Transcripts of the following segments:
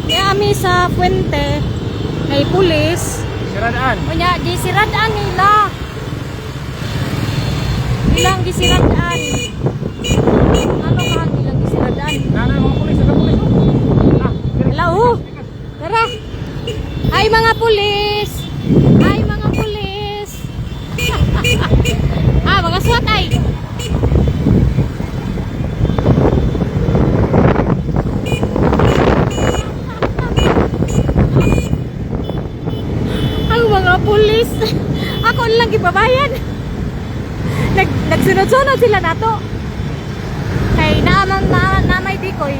Kaya kami sa Puente, may pulis. Siradaan. Kunya, gisiradaan nila. Ilang gisiradaan. Ano ka ilang gisiradaan? Nanay mga pulis, ada pulis. Hello. Tara. Ay mga pulis. Ay mga pulis. Mga SWAT ay. Ang mga pulis. Ako lang gibabayan. Nagsunod-sunod sila nato. Kay namay dikoy.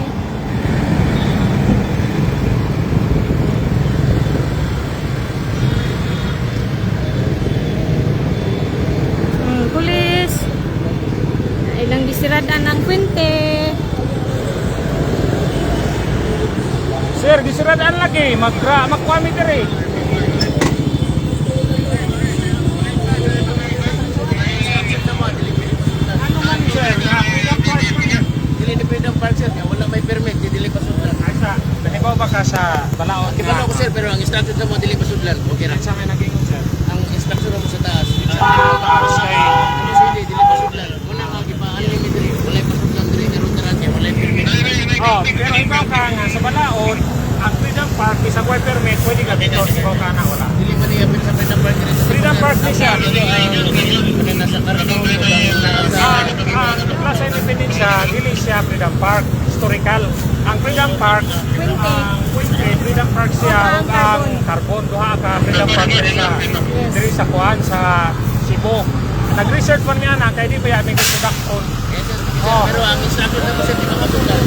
Pulis. Ilang gisiradaan ng Puente. Sir, gisiradaan lagi. Magkwami diri. Ano man sir? Dili ni Freedom Park sir, wala may permit, dili pasudlan. Asa, nahibaw ba ka sa balaod Okay ba ko sir, pero ang instruction sa mo dili pasudlan. Okay ra. Sa may nag-ingon sir. Ang instruction mo sa taas. Taas kay Ano sige dili pasudlan. Una nga gipaan ni diri, wala pasudlan diri karon tarate, wala permit. oh, pero ikaw ka nga sa balaod, ang Freedom Park isa boy permit, pwede ka dito, ikaw ka na wala. Dili man niya sa Freedom Park diri sa Freedom Park ni siya. Ano nasa Caracol Ang Plaza Independencia, dili siya Freedom Park, historical. Ang Freedom Park, Freedom Park siya, ang Carbon, duha ka Freedom Park diri sa Kuan, sa Cebu. Nag-research pa niya na, kaya di ba yung introduction. Pero ang instruction na mo sir, di ba pasudlan?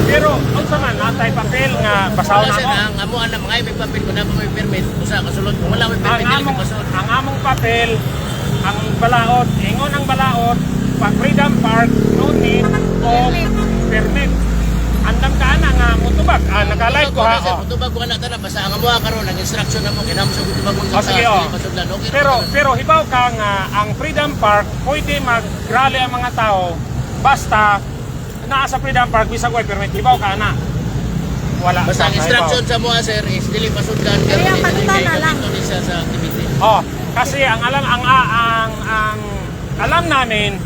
Pero, ang sama, natay papel nga, basaw Wala na sir, mo. ang amo anak mga may papel ko na may permit, usa kasulod kung wala may permit dili ka pasud. Ang among papel, ang balaod, ingon ang balaod, pag Freedom Park, no need of permit. Andam ka na nga, mutubag. Naka-live ko ha. Mutubag ko na tanap, basta ang amo karon ang instruction na mo, kinamo sa mutubag mo sa Sige, pasudlan. Okay. pero hibaw ka nga, ang Freedom Park, pwede mag-rally ang mga tao, basta, naa sa Freedom Park, bisag way permit, hibaw ka na. Wala. Basta ang instruction sa mo sir is dili pasudlan pero Kaya pagtan na lang. dili siya sa activity. Kasi ang alam namin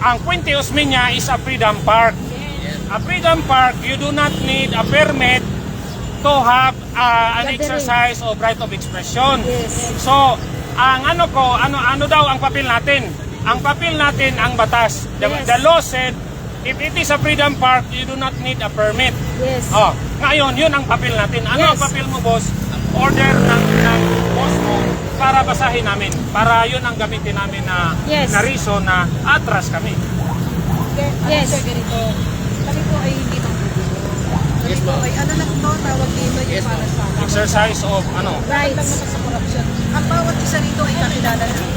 ang Puente Osmeña is a Freedom Park. A Freedom Park, you do not need a permit to have an exercise of right of expression. Yes. So, ang ano daw ang papel natin? Ang papel natin ang batas. Yes. The law said, if it is a Freedom Park, you do not need a permit. Yes. Ngayon, yun ang papel natin. Ano ang Yes. papel mo, boss? Order ng boss mo para basahin namin. Para yun ang gamitin namin na, Yes. na reason na atras kami. Yes. Ganito, kami po ay hindi magbibigay. Yes, Kami po ma'am. ay ano lang ito, tawag dito yung Yes, para ma'am. sa Exercise of Right. Sa corruption. Ang bawat isa rito ay kakilala natin.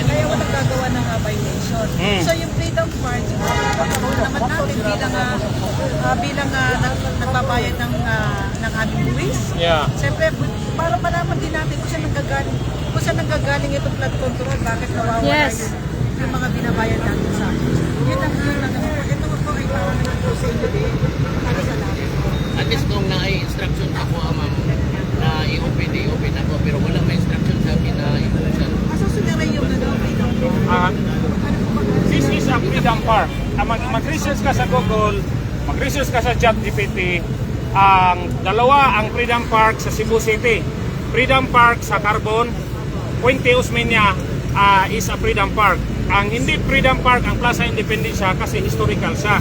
Kaya walang gagawa ng violation. So yung Freedom Park, pagkakaroon naman natin bilang nagbabayad ng aming buwis. Yeah. Siyempre, para malaman din natin kung saan nanggagaling itong flood control, bakit nawawala Yes. yung mga binabayad natin sa akin. Yun ang ito po ay para naman sa inyo din. Para sa lahat. At least kung na-instruction ako ma'am na i-open ako pero wala may instruction sa akin na i-open. Masusunod rin yung Freedom Park. This is a Freedom Park. Mag-research ka sa Google, mag-research ka sa ChatGPT. Ang dalawa, ang Freedom Park sa Cebu City. Freedom Park sa Carbon, Puente Osmeña is a Freedom Park. Ang hindi Freedom Park, ang Plaza Independencia kasi historical siya.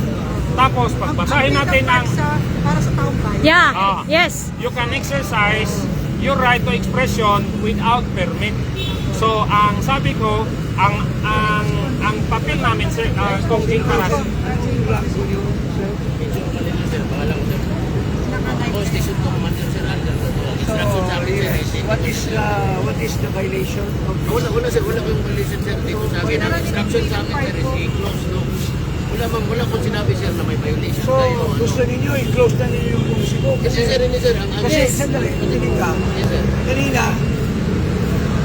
Tapos pagbasahin natin ang para sa taong bayan. Yeah. Yes. you can exercise your right to expression without permit. So ang sabi ko, ang papel namin sir, kung para Constitution ko man sir under instruction sa akin sir. What is the violation of Wala sir, wala kong violation sir dito sa akin. Ang instruction sa amin sir is i-close no. Wala kong sinabi sir na may violation So, tayo. gusto ninyo i-close na ninyo yung buong Cebu. Kasi sir, hindi sir, ang Kasi, sandali, hindi ka. Yes sir. Kanina,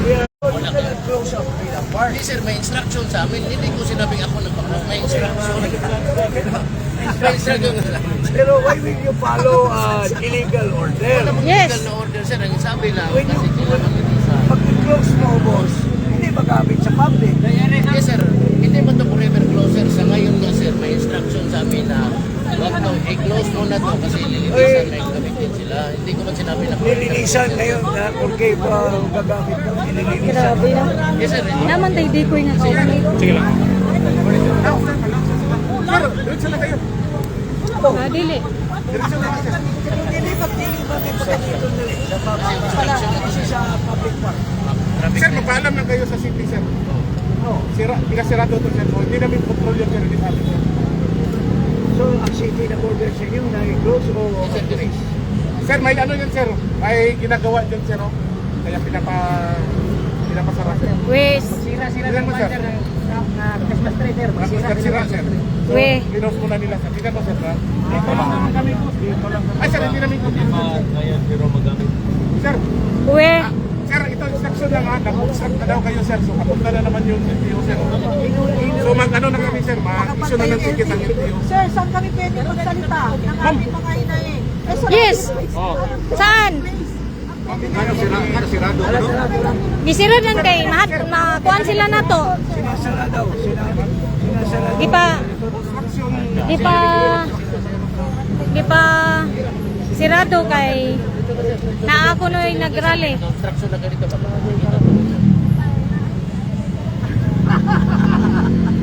we are Wala ka. close up Freedom Park. Hindi sir, may instruction instruction sa amin. Hindi ko sinabing ako nagpa-close. May instruction. May instruction. Pero why will you follow illegal order? Yes. Legal na order, sir. Ang sabi lang, When you, kasi kailangan mag-isa. pag i-close mo, boss, hindi magamit sa public. Yes, sir. Hindi mo ito forever closer. Sa ngayon nga, sir, may instruction sa amin na wag to, i-close mo na to kasi lilinisan na yung gamitin sila. Hindi ko man sinabi na Nilinisan ngayon na okay ba gagamit mo? Nilinisan. Grabe na. Yes, sir. Naman tayo di ko yung kaunay. Sige lang. Dili. Hindi pagdiliman din sa dito sa public. Kasi sa public park. Sir, magpaalam na kayo sa city, sir. Pinasirado to, sir. Hindi namin control yung sir. Hindi sabi, sir. So, ang city na border sa inyo na i-close o i-close? Sir, may ano yun, sir. May ginagawa dyan, sir. Oh. Kaya pinapasara, sir. Wes. Tignan mo, sir. Nagsira, sir. So, We. pinost muna nila, sir. Tignan mo, sir. Ha? Dito lang naman kami, boss. Dito lang. Ay, sir, hindi namin control. Sir, We. sir, ito instruction lang ha. Nag-obstruct na daw kayo, sir. So, kapunta na naman yung LTO, sir. So, mag-ano na kami, sir. Mag-issue na ng ticket ang LTO. Sir, saan kami pwede magsalita ng aming mga inahin? Yes. Oh. Saan? Sirado, ano? Gisira dan kay makuan sila na to. Sinasara daw. Sinasara. Di pa sirado kay na ako noy nagrally. instruction na ganito.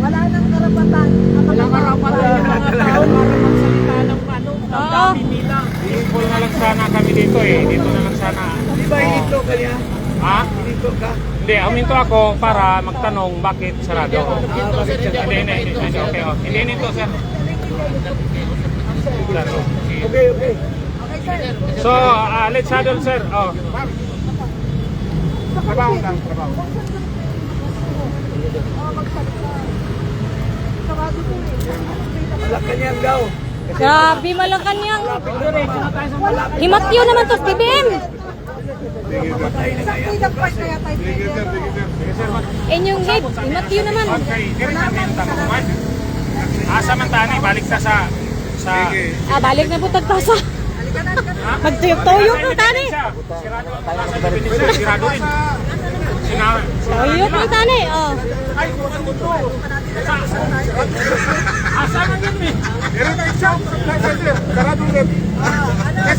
Wala nang karapatan. Wala karapatan ng mga tao para magsalita ng Oo. Equal na lang sana kami dito eh. Dito na lang sana. Di ba hinito ka niya? Ha? Hinito ka? Hindi, huminto ako para magtanong bakit sarado. Hindi, okay. Oh. Hindi nito, sir. Okay, okay. So, let's huddle, sir. Oh. Trabaho lang, trabaho. Malacanang daw. Grabe malakanyang. Himatyo naman to, Steven. Sa freedom park na yata yung Inyong gate, himatyo naman. Okay, diri namin tanungan. Asa man tani, balik ta sa Balik na butag tasa. Magtuyok-tuyok ng tani. Sirado rin. Tuyok ng tani. Oh. Asa man yun eh. Diri na isa. Sarado rin.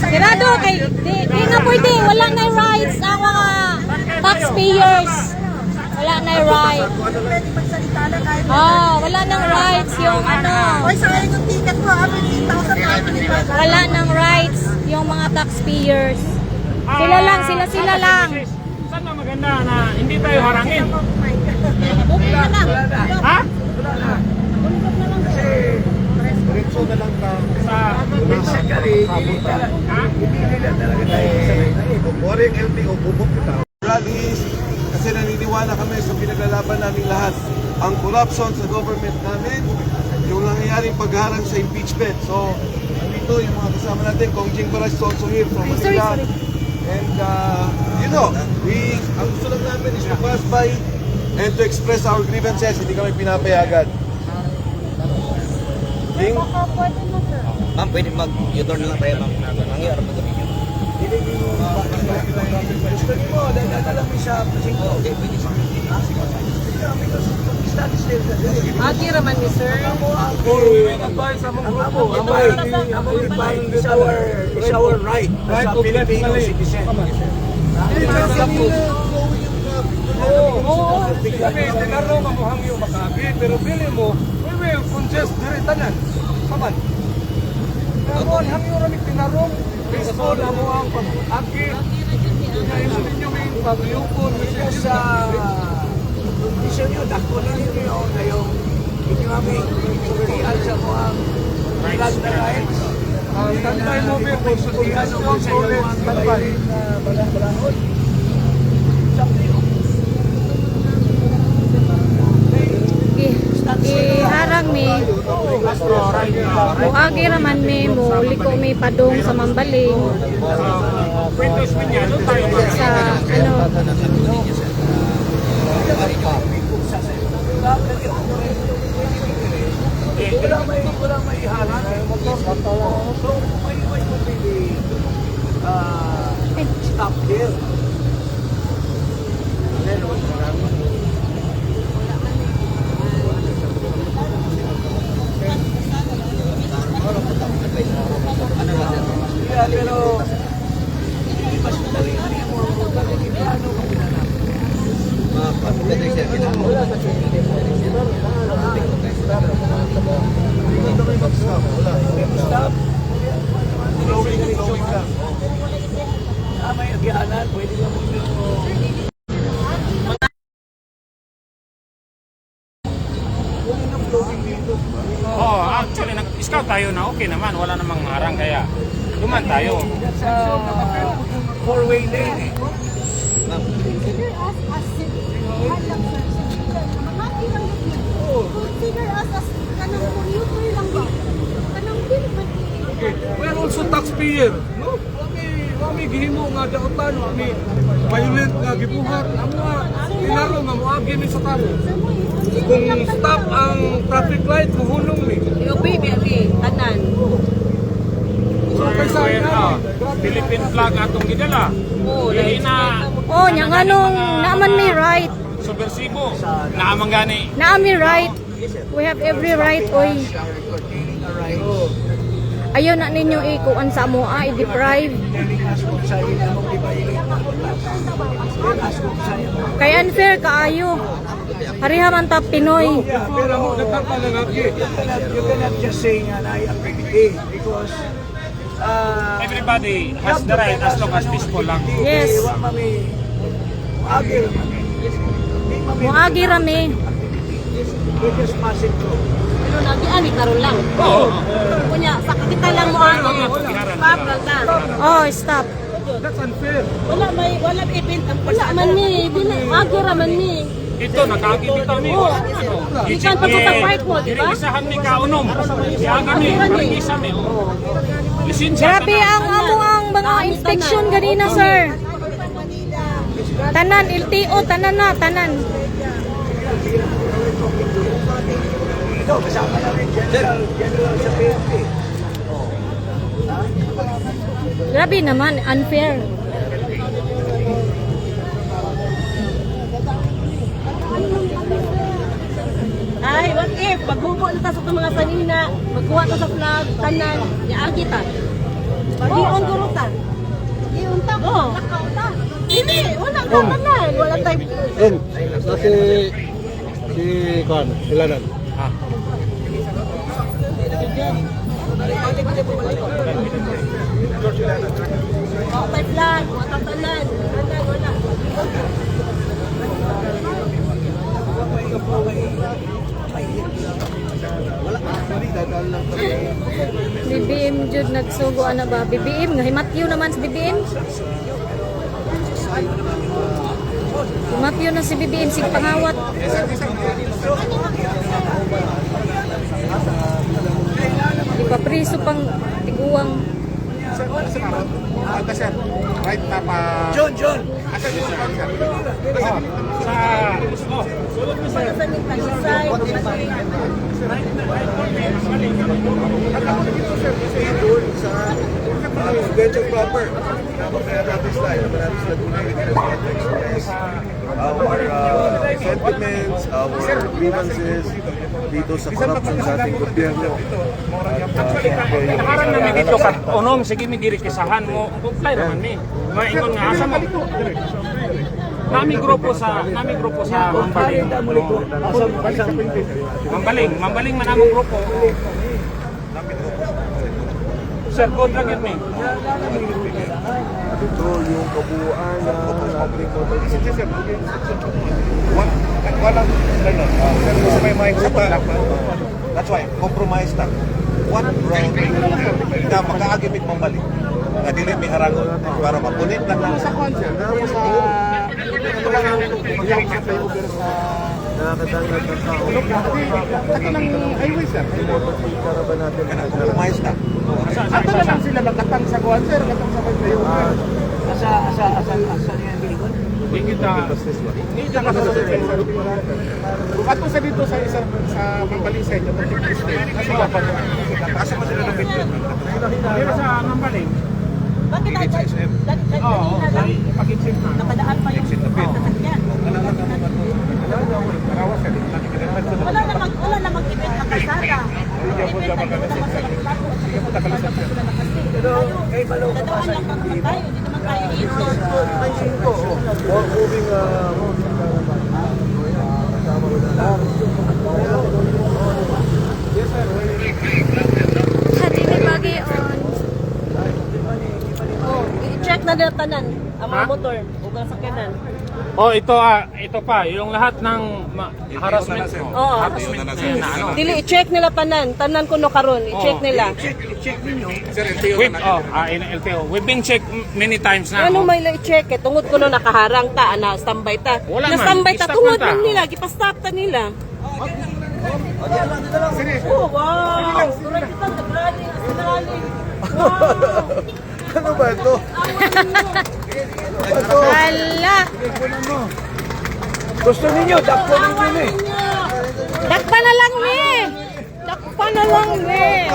Sirado kay di na pwede, wala na rights ang mga taxpayers. Wala na rights. pwede magsalita na kahit Wala nang rights yung ano. Oy, sayang yung ticket ko, 15,000 na ako. Wala nang rights yung mga taxpayers. Sila lang. Saan na maganda na hindi tayo harangin? Okay na lang. Ha? Kasi diretso na lang ka Sa basically hindi nila talaga tayo sanay. Boring LTO, bubok kita. Rallies, kasi naniniwala kami sa pinaglalaban namin lahat. Ang corruption sa government namin, yung nangyayaring pagharang sa impeachment. So, dito yung mga kasama natin, Kong Jing Baras is also here from Manila. And, ang gusto lang namin is to pass by and to express our grievances. Hindi kami pinapayagan. King? Ma'am, pwede mag-u-turn lang tayo, ma'am. Nangyari pa kami yun. Gusto niyo mo, dadala mo sa Pasingo. Okay, pwede siya. Agi raman ni sir. Among divine is our right as a Filipino citizen. Tinaro mamuhang yung makabi, pero pili mo, we will congest diretanan. Saman. Tinaro, hangyo ramit tinaro. Baseball, amo ang pag-aki. Ngayon ninyo may pagyukon. Sa condition nyo, dakunin ninyo na yung inyong pagkakiyal sa mga land na rights. Tantay mo, may Pagkakiyal mo sa inyong mga balangon. Iharang mi. Muagi raman mi mo liko mi padung sa Mambaling Pwede niya, doon tayo sa ano Kasi ako wala may ihalan. So, may really stop there. Yeah, pero hindi mas madali mo ang ruta kasi paano kung nanap. Stop. Flowing lang. May agianan, pwede lang mo. Oh, actually nag-scout tayo na okay naman, wala namang harang kaya duman tayo. Sa four-way lane eh. Consider us as consider us as kanang commuter lang ba? Kanang bill ba? We are also taxpayer, no? Kami gihimo nga daotan, kami violent nga gibuhat, amo tinaro nga moagi mi sa kamo. Kung stop ang traffic light, muhulong mi. Iubi, biyabi, tanan. So kaysa Philippine flag atong gidala. Dili na Oh, nya nganong naaman may right. subversibo. Naamang gani. Naami right. We have every right, oy. Ayaw na ninyo ikuan sa mo, i-deprive. Kaya unfair kaayo. Hariha man ta Pinoy. Yeah, pero mo nagkakalangagi. You cannot just say nga na activity because Everybody has the right as long as peaceful lang. Yes. Muagi rami. We just pass it through. Pero nagiani karon lang. Oo. Kunya, sa kapital lang mo ang Oh, stop. That's unfair. wala may event ang Wala man ni, dili agi ra man ni. Ito, nakakibitaw ni. Ikan pa sa park mo, di ba? Irigisahan ni kaunom. Siyaga ni, irigisahan ni. Lisensya Grabe ang amo ang mga inspection ganina, sir. Tanan, LTO, tanan na, tanan. Ito, kasama namin general sa PNP. Grabe naman, unfair. Ay, what if maghubo na ta sa itong mga sanina, magkuha ta sa flag, tanan, yaagi ta. Pag-ion gurutan. Iunta ko, Oo. nakauta. Hindi, wala ka tanan, wala tayo. Si Kwan, Ilanan. May flag, wala tanan, tanan, wala. BBM jud nagsugo ana ba? BBM nga himatyo naman si BBM. Himatyo na si BBM sig pangawat. Di pa priso pang tiguang. John! Para sa nita, isay, Venture proper. Kaya natin sila tunay with express our sentiments, our grievances dito sa corruption sa ating gobyerno. Nakaharang namin dito sa unom, sige mi diri kisahan mo. Comply naman mi. Maingon nga asa mo. Nami grupo sa Mambaling. Mambaling man among grupo. Sir, good lang yun, Ito yung kabuuan ng ating motorcycle. Walang ganun. Pero gusto may grupa. That's why, compromise na. What wrong na makaagimit mambalik. Nga dili may harangon para mapunit lang lang. Sa concert, naman sa mag-iang flyover sa nakakadangad ng tao. At ng highway, sir. Yung motorcycle caravan natin. Compromise na. Ato na lang sila nakatang sa kuwan, sir. Nakatang sa flyover. Asa yan, Bilikon? Hindi kita Kung ato sa dito sa isang sa Mambaling inyo, kasi dapat kasi mo sila nabitbit. Pero sa Mambaling. Bakit ay Oo, pakitsip na. napadaan pa yung sasakyan? Wala namang event na kasada. Event na yun naman sa lakas. Dadaan lang naman tayo. Hindi naman tayo dito. Hati ni Bagay on. Oh, i-check na nila tanan ang mga motor o ang sakyanan. Oh, ito pa, yung lahat ng harassment mo. Oo. Harassment na ano. Dili i-check nila tanan kuno karon, i-check nila. We've, LTO. We've been checked many times na. Ano may i-check eh tungod kuno nakaharang ta na standby ta. Wala Na man, standby ta i-stop tungod man ta. man nila, gipastop ta nila. Oh, wow. Turay kita nagrally, nagrally. Wow. Ano ba ito? Hala! Gusto ninyo, dakpo ninyo ni. Dakpa na lang ni! Dakpa na lang ni!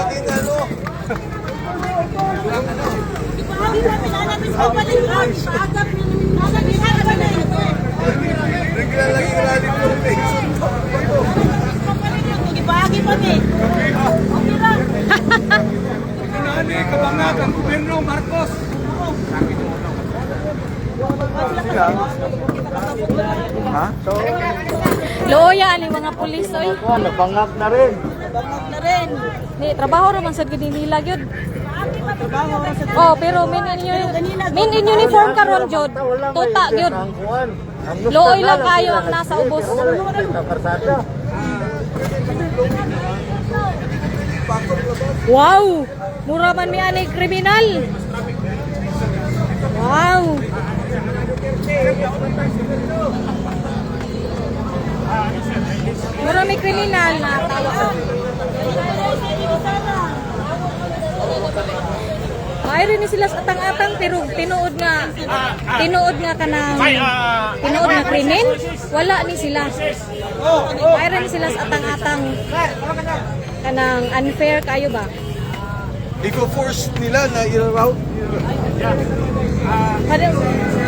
Naglalagay na rin po rin. Ibagi pa ni. Okay lang. Nani, kabangat ang gobyerno, Marcos. Loya ani mga pulis oy. Nabangak na rin. Bangag na rin. Ni trabaho ra man sad gid nila gyud. Oh, pero main in uniform karon jud. Tuta gyud. Looy lang kayo ang nasa ubos. Wow! Mura man mi ani kriminal. Wow! Mura may kriminal na tawa. Mayroon ni sila sa atang-atang pero tinuod nga kanang tinuod nga krimen wala ni sila. Mayroon ni sila sa atang-atang kanang unfair kayo ba? Iko-force nila na i-route.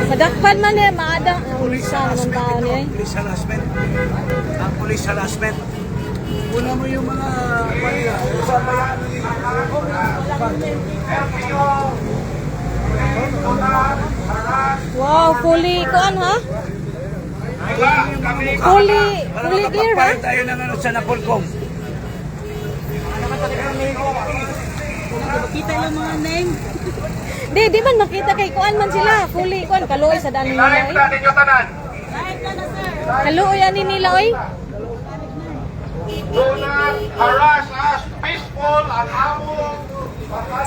Madakpan man niya maada sa naman tao niya. Police harassment. Ang police harassment. Una mo yung mga pala sa bayan. Wow, fully kuan ha? Fully gear ha? Tayo ng ano sa Napolcom. Kita lang mga name. Di man makita kay kuan man sila. Fully kuan kaluoy sa daan nila oy. Kahit ka na sir. Kaluoy ani nila oy.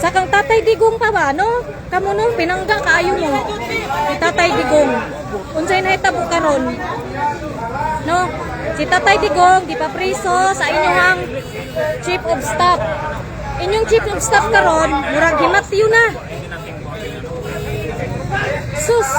Sa kang Tatay Digong pa ba, no? Kamo no, pinangga kaayo mo. Si Tatay Digong. Unsay nahitabo karon? No? Si Tatay Digong gipapriso sa inyong Chief of Staff. Inyong Chief of Staff karon, murag himatyo na. Sus.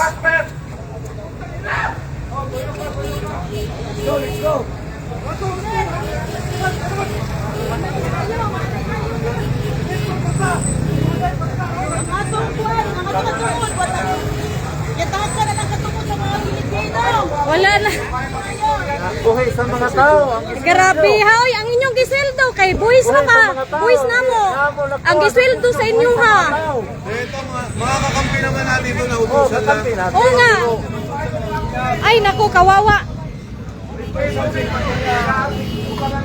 Atong kuwan, ang katungod, yatahan ka na lang katungod sa mga Pilipino. Wala na. Buhay sa mga tao. Grabe ha, oy, ang inyong giseldo kay buwis na ka. Buwis na mo. Ang giseldo sa inyo ha. Ito mga kakampi naman natin ito na ubusan na. Oo nga. Ay naku, kawawa.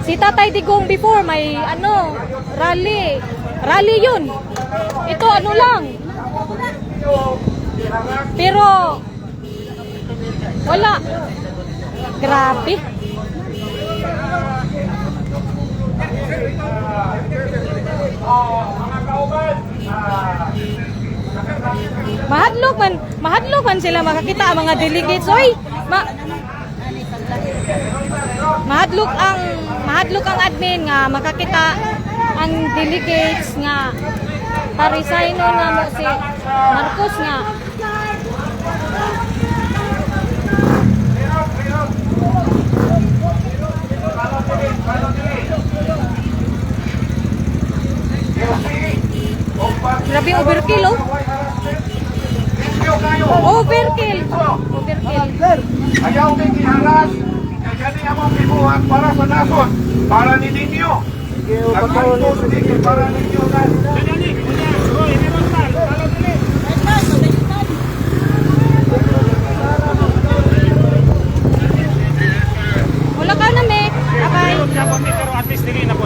Si Tatay Digong before may rally. Rally yun. Ito ano lang. Pero wala. Grabe. Mahadlok man sila makakita ang mga delegates. Oy, mahadlok ang admin nga makakita ang delegates nga parisayno na mo si Marcos nga Grabe overkill, oh. Overkill. Overkill. Ayaw may giharas, kaya among gibuhat para sa nason, para ni ninyo. Nagkanto sige para ninyo na. Dali, kuya. Hoy, meron tal. Talo dali. Wala ka na, Mek. Okay. Meron siya kami, pero at least dili na po.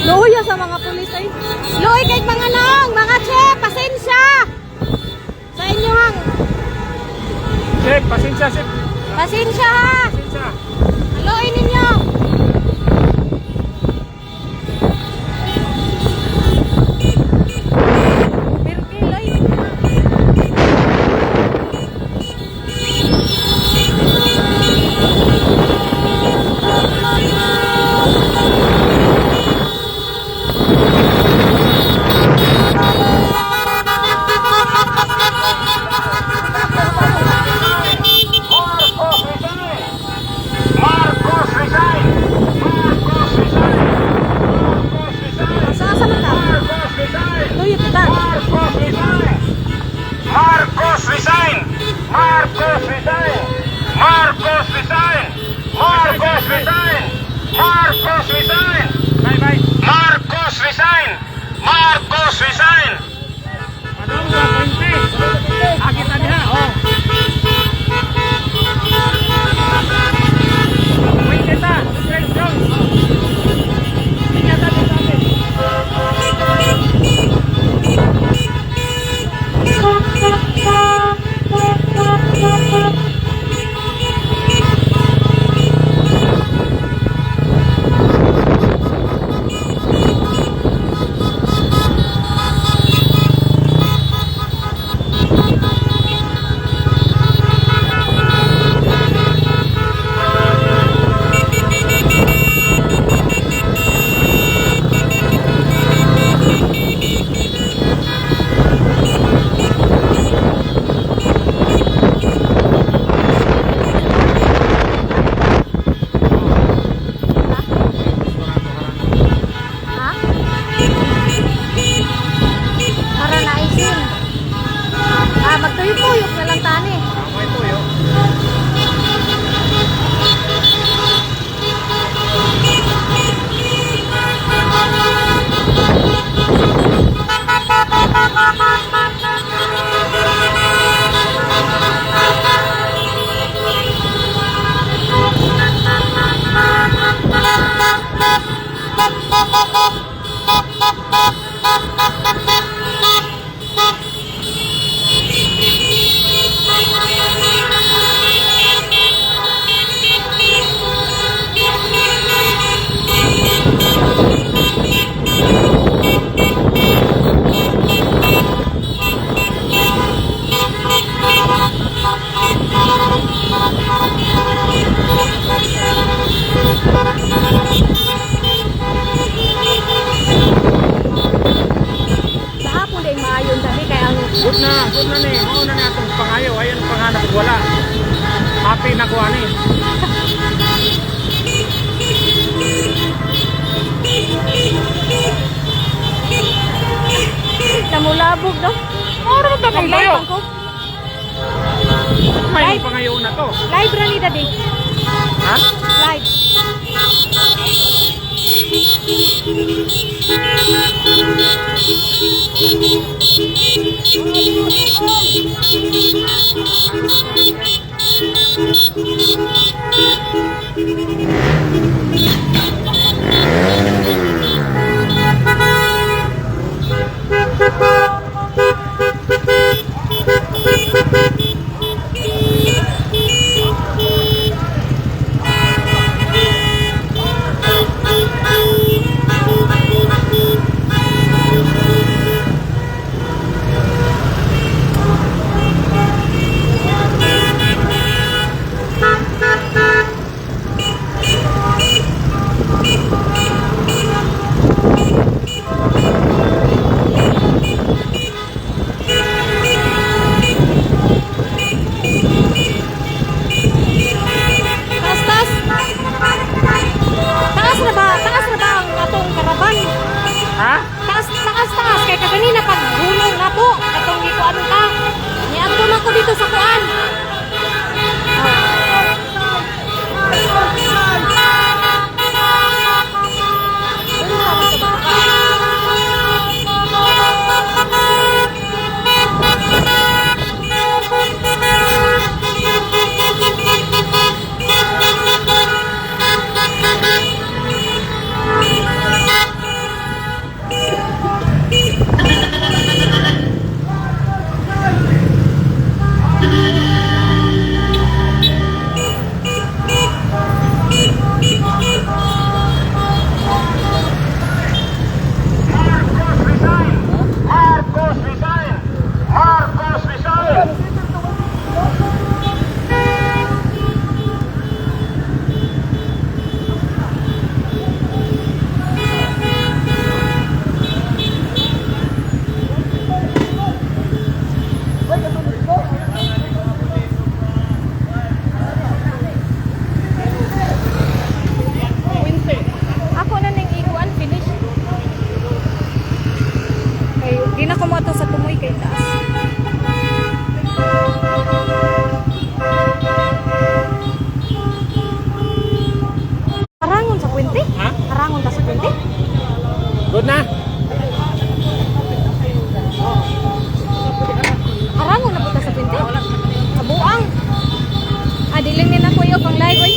Luya sa mga pulis ay. Luy kay mga nang, mga chef, pasensya. Sa inyo hang. Chef, pasensya, chef. Pasensya ha. Pasensya. Luy ninyo. Overkill, oy. Marcos resign! Marcos resign! Marcos resign! Sa man ka? Marcos resign! Luya kita. Marcos resign! Marcos resign! Marcos resign! Marcos resign! Marcos resign! Marcos resign! Bye bye! Marcos resign! Marcos resign! Anong gagawin? Akit na diha, oh! Wait kita! Straight down! Hindi na tayo. Ha? Para naisin. Magtuyok-tuyok na lang tani. May tuyo. Kahapon din maayon tani kay ang Good na ni. Mauna na atong pangayo. Ayan panganap ug wala. Happy na ko ani. namulabog daw. Oro ta Ay, pangayo. live ko. May pangayo na to. Live ra ni dadi. Ha? Live. 20. Kabuang. Diling ni na ko yung pang live, oy.